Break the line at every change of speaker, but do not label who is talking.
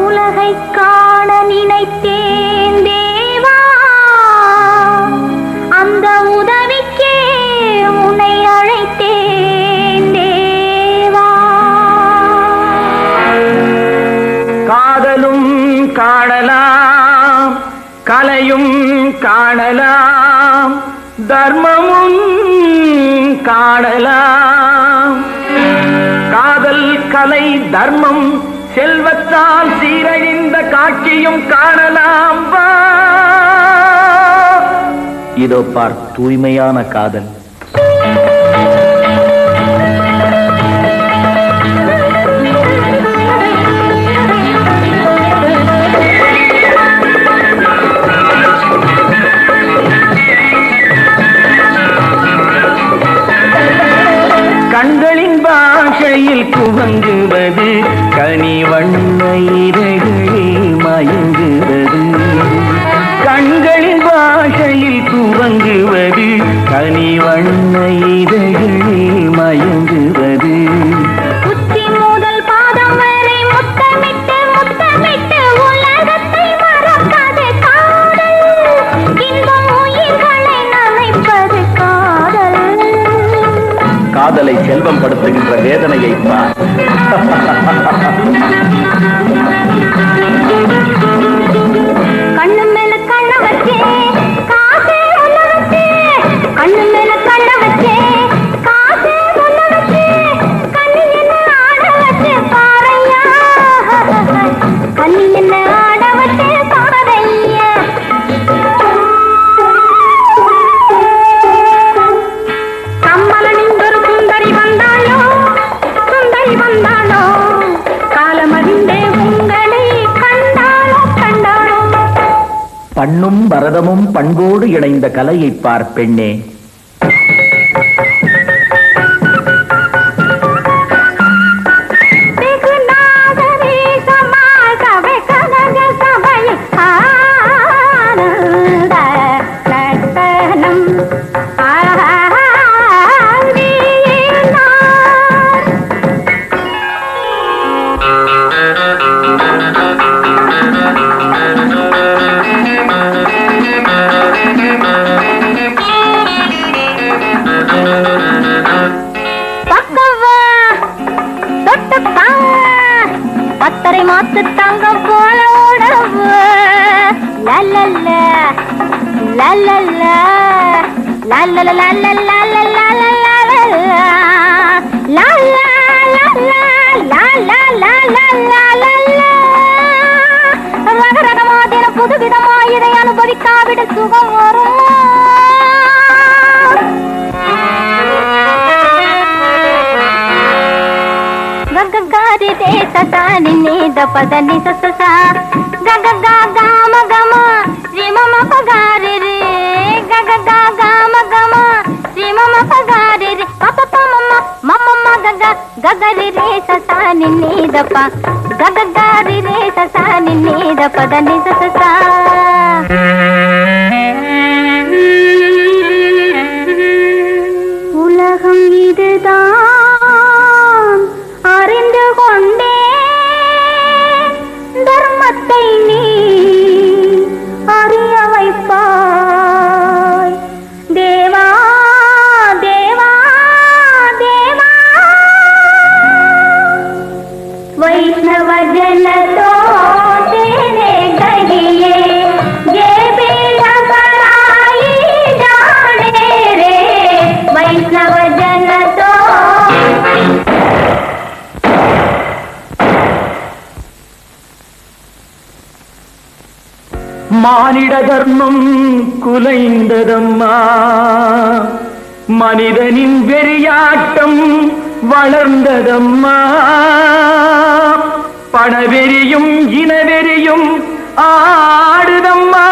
உலகை காண நினைத்தேன் தேவா, அந்த உதவிக்கே உன்னை அழைத்தேன் தேவா.
காதலும் காணலாம், கலையும் காணலாம், தர்மமும் காணலாம். காதல், கலை, தர்மம், செல்வத்தால் சீரழிந்த காட்சியும் காணலாம். இதோ பார் தூய்மையான காதல். கண்களின் பாஷையில் துவங்குவது, கனி வண்ண இதழ்களில் மயங்குவது. கண்களின் பாஷையில் துவங்குவது, கனி வண்ண இதழ்களில் மயங்குவது.
உச்சி முதல் பாதம் வரை முத்தமிட்டு முத்தமிட்டு உலகத்தை மறப்பது காதல். இன்பம் உயிர்களை நனைப்பது காதல்.
காதலை செல்வம் படுத்துகின்ற வேதனையை பார்.
கண்ணு மேல கண்ண வச்சே காசே உள்ள வச்சே, கண்ணு மேல கண்ண வச்சே காசே உள்ள வச்சே, கண்ணி என்ன ஆட வச்சே பாறையா, கண்ணி என்ன ஆட வச்சே பாறையா. கம்மலனிந்தொரு சுந்தரி வந்தாளோ, சுந்தரி வந்தாளோ, காலமறிந்தே உங்களை கண்டாளோ கண்டாளோ.
பண்ணும் பரதமும் பண்போடு இணைந்த கலையை பார் பெண்ணே.
பத்தரை மாத்து தங்கம் போல உடவு, லல்லல்ல லல்லல்ல லல்லல்ல ரகரகமாதின புதுவிதமா இதை அனுபவிக்காவிட சுகம் வரும். ಗಗಗಾರಿ ದೇಶ ನಿನ್ನಿದ ಪದ ನಿಸ ಸಸ ಗಗ ಗಾಮ ಗಮ ರಿಮ ಮ ಪಗಾರಿ ರೇ ಗಗ ಗಾಮ ಗಮ ರಿಮ ಮ ಪಗಾರಿ ರೇ ಪಪ ಮಮ್ಮ ಮಮ್ಮ ಗಗ ಗಗರಿ ರೇ ಸಸ ನಿನ್ನಿದ ಪ ಗಗಗಾರಿ ರೇ ಸಸ ನಿನ್ನಿದ ಪದ ನಿಸ ಸಸ. உலகம் இதுதான் அறிந்து கொண்டே, தர்மத்தை நீ அறிய வைப்பாய் தேவா தேவா தேவா. வைஷ்ணவ ஜனதோ தேனே ககியே ஜே பீட கராயி ஜானே ரே. வைஷ்ணவ ஜனதோ
மானிட தர்மம் குலைந்ததம்மா, மனிதனின் வெறியாட்டம் வளர்ந்ததம்மா. பணவெறியும் இனவெறியும் ஆடுதம்மா.